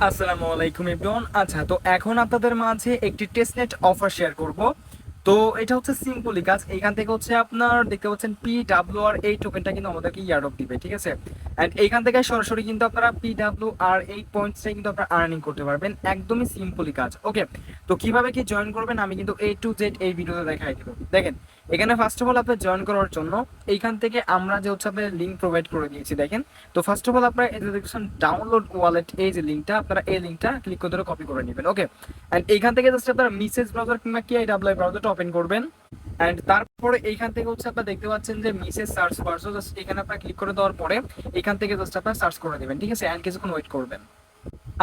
আসসালামু আলাইকুম এভরিওয়ান। আচ্ছা, তো এখন আপনাদের মাঝে একটি টেস্টনেট অফার শেয়ার করব। তো এটা হচ্ছে সিম্পলি কাজ। এখান থেকে হচ্ছে আপনার দেখতে পাচ্ছেন PWR এই টোকেনটা কিন্তু আমাদেরকে ইয়ারড্রপ দিবে, ঠিক আছে। এন্ড এইখান থেকে সরাসরি কিন্তু আপনারা PWR এই পয়েন্টসটাই কিন্তু আপনারা আর্নিং করতে পারবেন, একদমই সিম্পলি কাজ। ওকে, তো কিভাবে কি জয়েন করবেন আমি কিন্তু A to Z এই ভিডিওতে দেখাই দেবো। দেখেন, এখানে ফার্স্ট অফ অল আপনার জয়েন করার জন্য এইখান থেকে আমরা যে হচ্ছে আপনার লিঙ্ক প্রোভাইড করে দিয়েছি। দেখেন, তো ফার্স্ট অফ অল আপনারা এই যে দেখছেন ডাউনলোড ওয়ালেট, এই যে লিঙ্কটা, আপনারা এই লিঙ্কটা ক্লিক করে ধরে কপি করে নেবেন। ওকে, এন্ড এইখান থেকে জাস্ট আপনারা মেসেজ ব্রাউজার কিংবা KIW ব্রাউজারটা ওপেন করবেন। এন্ড তারপরে এইখান থেকে হচ্ছে আপনারা দেখতে পাচ্ছেন যে মেসেজ সার্চ বার, জাস্ট এখানে আপনারা ক্লিক করে দেওয়ার পরে এখান থেকে জাস্ট আপনারা সার্চ করে দেবেন, ঠিক আছে। এন্ড কিছুক্ষণ ওয়েট করবেন।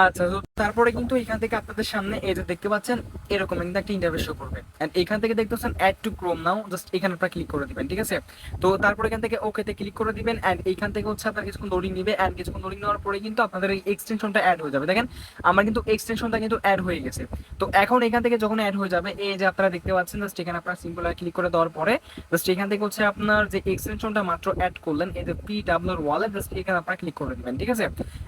আচ্ছা, তো তারপরে কিন্তু এখান থেকে আপনাদের সামনে এই যে দেখতে পাচ্ছেন এরকম কিন্তু একটা ইন্টারফেস শো করবে। এন্ড এখান থেকে দেখতে পাচ্ছেন add to Chrome now, just এখানে আপনারা ক্লিক করে দিবেন, ঠিক আছে। তো তারপরে এখান থেকে ওকে তে ক্লিক করে দিবেন। এন্ড এইখান থেকে হচ্ছে আপনার কিছুক্ষণ লোডিং নিবে। এন্ড কিছুক্ষণ লোডিং নেওয়ার পরে কিন্তু আপনাদের এই এক্সটেনশনটা অ্যাড হয়ে যাবে। দেখেন, আমার কিন্তু এক্সটেনশনটা কিন্তু অ্যাড হয়ে গেছে। তো এখন এখান থেকে যখন অ্যাড হয়ে যাবে, এই যে আপনারা দেখতে পাচ্ছেন জাস্ট এখানে আপনারা সিম্পল ক্লিক করে দেওয়ার পরে জাস্ট এখান থেকে হচ্ছে আপনার যে এক্সটেনশনটা মাত্র অ্যাড করলেন, এই যে PWR ওয়ালেট, জাস্ট এখানে আপনারা ক্লিক করে দিবেন, ঠিক আছে।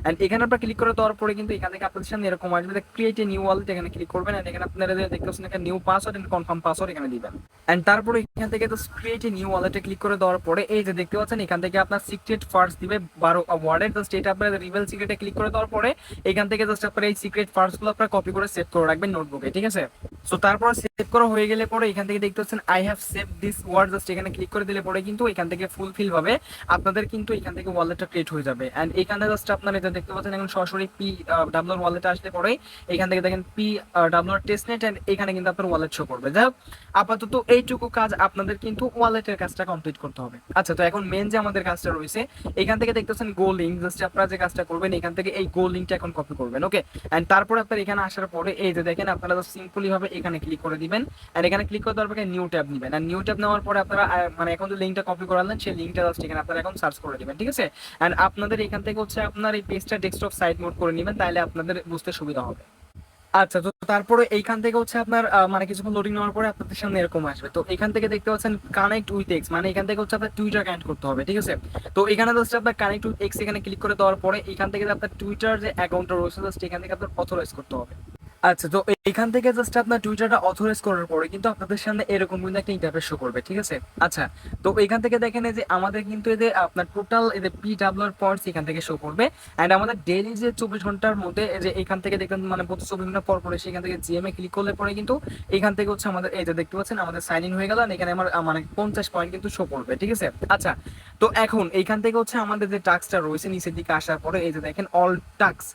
এন্ড এখানে আপনারা ক্লিক করে দেওয়ার পরে কিন্তু এখান থেকে আপনাদের সামনে এরকম আসবে ক্রিয়েট এ নিউ ওয়ালেট, এখানে ক্লিক করবেন। এন্ড এখানে আপনারা দেখতে পাচ্ছেন একটা new password and confirm password এখানে দিবেন। এন্ড তারপরে এখান থেকে জাস্ট ক্রিয়েট এ নিউ ওয়ালেটে ক্লিক করে দেওয়ার পরে এই যে দেখতে পাচ্ছেন এখান থেকে আপনার সিক্রেট ফার্স্ট দিবে 12 ওয়ার্ডের, জাস্ট এটা আপনারা রিভেল সিক্রেটে ক্লিক করে দেওয়ার পরে এখান থেকে জাস্ট আপনারা এই সিক্রেট ফার্স্ট গুলো আপনারা কপি করে সেভ করে রাখবেন নোটবুকে, ঠিক আছে। সো তারপর সেভ করা হয়ে গেলে পরে এখান থেকে দেখতে পাচ্ছেন I have save this word, just এখানে ক্লিক করে দিলে পরে কিন্তু এখান থেকে ফুলফিল ভাবে আপনাদের কিন্তু এখান থেকে ওয়ালেটটা ক্রিয়েট হয়ে যাবে। এন্ড এখানে জাস্ট আপনারা এটা দেখতে পাচ্ছেন এখন সরাসরি PWR ওয়ালেটে আসলে পরে এখান থেকে দেখেন PWR টেস্টনেট, এন্ড এখানে কিন্তু আপনার ওয়ালেট শো করবে। যাই হোক, আপাতত এইটুকু কাজ আপনাদের কিন্তু ওয়ালেটের কাজটা কমপ্লিট করতে হবে। আচ্ছা, তো এখন মেন যে আমাদের কাজটা রয়েছে এখান থেকে দেখতেছেন গো লিঙ্ক, জাস্ট আপনারা যে কাজটা করবেন এখান থেকে এই গো লিঙ্কটা এখন কপি করবেন। ওকে, এন্ড তারপরে আপনারা এখানে আসার পরে এই যে দেখেন আপনারা জাস্ট সিম্পলি ভাবে এখানে ক্লিক করে দিবেন। এন্ড এখানে ক্লিক করে দেওয়ার পরে নিউ ট্যাব নেবেন। এন্ড নিউ ট্যাব নেওয়ার পরে আপনারা মানে এখন যে লিঙ্কটা কপি করালেন সেই লিঙ্কটা জাস্ট এখানে আপনারা এখন সার্চ করে দিবেন, ঠিক আছে। এন্ড আপনাদের এখান থেকে হচ্ছে আপনার এই পেজটা ডেস্কটপ সাইড মোড করে নেবেন, তাহলে আপনাদের বুঝতে সুবিধা হবে। আচ্ছা, তো তারপরে এইখান থেকে হচ্ছে আপনার মানে কিছুক্ষণ লোডিং নেওয়ার পরে আপনাদের সামনে এরকম আসবে। তো এখান থেকে দেখতে পাচ্ছেন কানেক্ট উইথ এক্স, মানে এখান থেকে হচ্ছে আপনার টুইটার কানেক্ট করতে হবে, ঠিক আছে। তো এখানে জাস্ট আপনার কানেক্ট উইথ এক্স এখানে ক্লিক করে দেওয়ার পরে এখান থেকে আপনার টুইটার যে অ্যাকাউন্টটা রয়েছে জাস্ট এখান থেকে আপনার অথরাইজ করতে হবে। আচ্ছা, তো এখান থেকে জাস্ট আপনার টুইটারটা অথরাইজ করার পরে কিন্তু আপনাদের সামনে এরকম কিন্তু একটা ইন্টারফেস শো করবে, ঠিক আছে। আচ্ছা, তো এখান থেকে দেখেন এই যে আমাদের কিন্তু এই যে আপনার টোটাল এই যে PWR পয়েন্টস এখান থেকে শো করবে। এন্ড আমাদের ডেইলি যে 24 ঘন্টার মধ্যে এই যে এখান থেকে দেখবেন মানে প্রতি 24 ঘন্টা পর পরে সেখান থেকে জিএমএ ক্লিক করলে পরে কিন্তু এখান থেকে হচ্ছে আমাদের এই যে দেখতে পাচ্ছেন আমাদের সাইন ইন হয়ে গেল। এখানে আমার মানে 50 পয়েন্ট কিন্তু শো করবে, ঠিক আছে। আচ্ছা, তো এখন এইখান থেকে হচ্ছে আমাদের যে টাস্কটা রয়েছে নিচের দিকে আসার পরে এই যে দেখেন অল টাস্ক,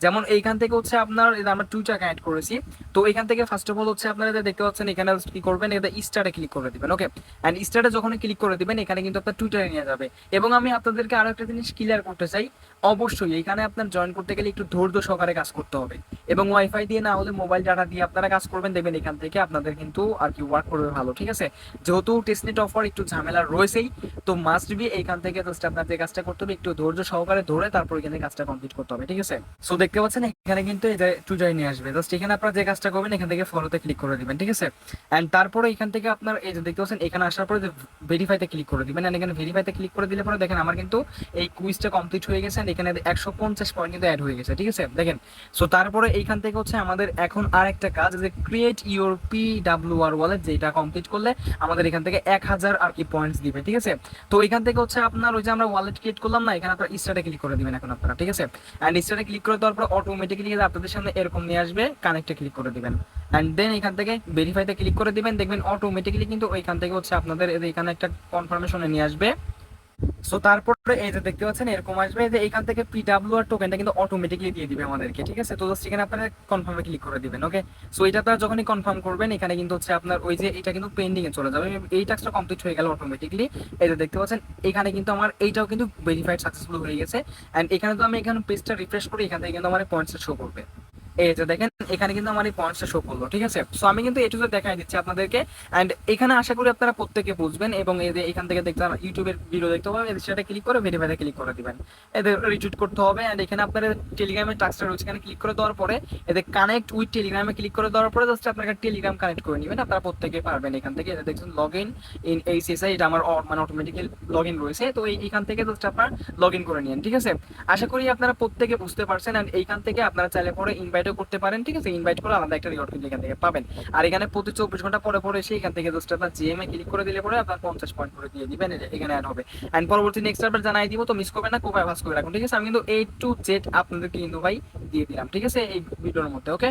যেমন এইখান থেকে হচ্ছে আপনার আমরা টুইটার কানেক্ট করেছি। তো এখান থেকে ফার্স্ট অফ অল হচ্ছে আপনারা দেখতে পাচ্ছেন এখানে কি করবেন, এটা স্টারে ক্লিক করে দিবেন। ওকে, এন্ড স্টারে যখন ক্লিক করে দিবেন এখানে কিন্তু আপনার টুইটারে নিয়ে যাবে। এবং আমি আপনাদেরকে আরো একটা জিনিস ক্লিয়ার করতে চাই, অবশ্যই এখানে আপনার জয়েন করতে গেলে একটু ধৈর্য সহকারে কাজ করতে হবে এবং ওয়াইফাই দিয়ে না হলে মোবাইল ডাটা দিয়ে আপনারা কাজ করবেন, দেখবেন এখান থেকে আপনাদের কিন্তু আর কি ওয়ার্ক করবে ভালো, ঠিক আছে। যেহেতু টেস্টনেট অফার একটু ঝামেলা রয়েছেই, তো মাস্ট বি এখান থেকে জাস্ট আপনার যে কাজটা করতে হবে একটু ধৈর্য সহকারে ধরে তারপর এখানে কাজটা কমপ্লিট করতে হবে, ঠিক আছে। সো দেখতে পাচ্ছেন এখানে কিন্তু এই যে টুইটারে নিয়ে আসবে, জাস্ট এখানে আপনারা যে কাজটা করবেন এখান থেকে ফলোতে ক্লিক করে দিবেন, ঠিক আছে। এন্ড তারপরে এখান থেকে আপনার এই যে দেখতে পাচ্ছেন এখানে আসার পরে যে ভেরিফাইতে ক্লিক করে দিবেন। এন্ড এখানে ভেরিফাইতে ক্লিক করে দিলে পরে দেখেন আমার কিন্তু এই কুইজটা কমপ্লিট হয়ে গেছে। এখানে 150 পয়েন্ট কিন্তু অ্যাড হয়ে গেছে, ঠিক আছে। দেখেন, সো তারপরে এইখান থেকে হচ্ছে আমাদের এখন আর একটা কাজ যে ক্রিয়েট ইউর PWR ওয়ালেট, যেটা কমপ্লিট করলে আমাদের এখান থেকে 1000 আর কি পয়েন্টস দিবে, ঠিক আছে। তো এখান থেকে হচ্ছে আপনার ওই যে আমরা ওয়ালেট ক্রিয়েট করলাম না, এখানে আপনার স্টার্টে ক্লিক করে দিবেন এখন আপনারা, ঠিক আছে। এন্ড স্টার্টে ক্লিক করে দেওয়ার পর অটোমেটিক্যালি আপনাদের সামনে এরকম নিয়ে আসবে, কানেক্টে ক্লিক করে দিবেন। এন্ড দেন এখান থেকে ভেরিফাইতে ক্লিক করে দিবেন, দেখবেন অটোমেটিক্যালি কিন্তু ওইখান থেকে হচ্ছে আপনাদের এখানে একটা কনফার্মেশনে নিয়ে আসবে। সো তারপরে এই যে দেখতে পাচ্ছেন এরকম আসবে যে এখান থেকে PWR টোকেনটা কিন্তু অটোমেটিক্যালি দিয়ে দিবে আমাদেরকে, ঠিক আছে। তো জাস্ট এখানে আপনারা কনফার্মে ক্লিক করে দিবেন। ওকে, সো এটা আপনারা যখনই কনফার্ম করবেন এখানে কিন্তু হচ্ছে আপনার ওই যে এটা কিন্তু পেন্ডিং এ চলে যাবে। এই টাস্কটা কমপ্লিট হয়ে গেল অটোমেটিক্যালি। এই যে দেখতে পাচ্ছেন এখানে কিন্তু আমার এইটাও কিন্তু ভেরিফাইড সাকসেসফুল হয়ে গেছে। এন্ড এখানে তো আমি এখানে পেজটা রিফ্রেশ করি, এখান থেকে কিন্তু আমার পয়েন্টস শো করবে। এই যে দেখেন এখানে কিন্তু আমার এই পয়েন্টসটা শো করলো, ঠিক আছে। সো আমি কিন্তু এটুকু দেখাই দিচ্ছি আপনাদেরকে, এন্ড এখানে আশা করি আপনারা প্রত্যেকে বুঝবেন, এবং এই যে এখান থেকে দেখতে ইউটিউবের ভিডিও দেখতে হবে, সেটা ক্লিক করে ভেরিফাইতে ক্লিক করে দিবেন, এদের রিটুইট করতে হবে। এন্ড এখানে আপনাদের টেলিগ্রামের টাস্কটা রয়েছে, এখানে ক্লিক করে দেওয়ার পরে এদের কানেক্ট উইথ টেলিগ্রামে ক্লিক করে দেওয়ার পরে জাস্ট আপনারা টেলিগ্রাম কানেক্ট করে নেবেন, আপনারা প্রত্যেকে পারবেন। এখান থেকে এটা দেখছেন লগ ইন ইন এইচএসআই, এটা আমার মানে অটোমেটিক্যালি লগ ইন রয়েছে, তো এইখান থেকে জাস্ট আপনারা লগ ইন করে নিন, ঠিক আছে। আশা করি আপনারা প্রত্যেকে বুঝতে পারছেন। এন্ড এইখান থেকে আপনারা চাইলে পরে ইনভাইটও করতে পারেন, ঠিক আছে। ইনভাইট করে আলাদা একটা রিওয়ার্ড কিন্তু এখান থেকে পাবেন। আর এখানে প্রতি 24 ঘন্টা পরে পরে এসে এখান থেকে জাস্ট আপনার জিএম এ ক্লিক করে দিলে পরে আপনার 50 পয়েন্ট করে দিয়ে দিবেন, এখানে অ্যাড হবে। এন্ড পরবর্তী নেক্সট আপডেট জানাই দিব, তো মিস করবেন না, খুব ভাস করে রাখুন, ঠিক আছে। আমি কিন্তু A to Z আপনাদেরকে কিন্তু ভাই দিয়ে দিলাম, ঠিক আছে, এই ভিডিওর মধ্যে, ওকে।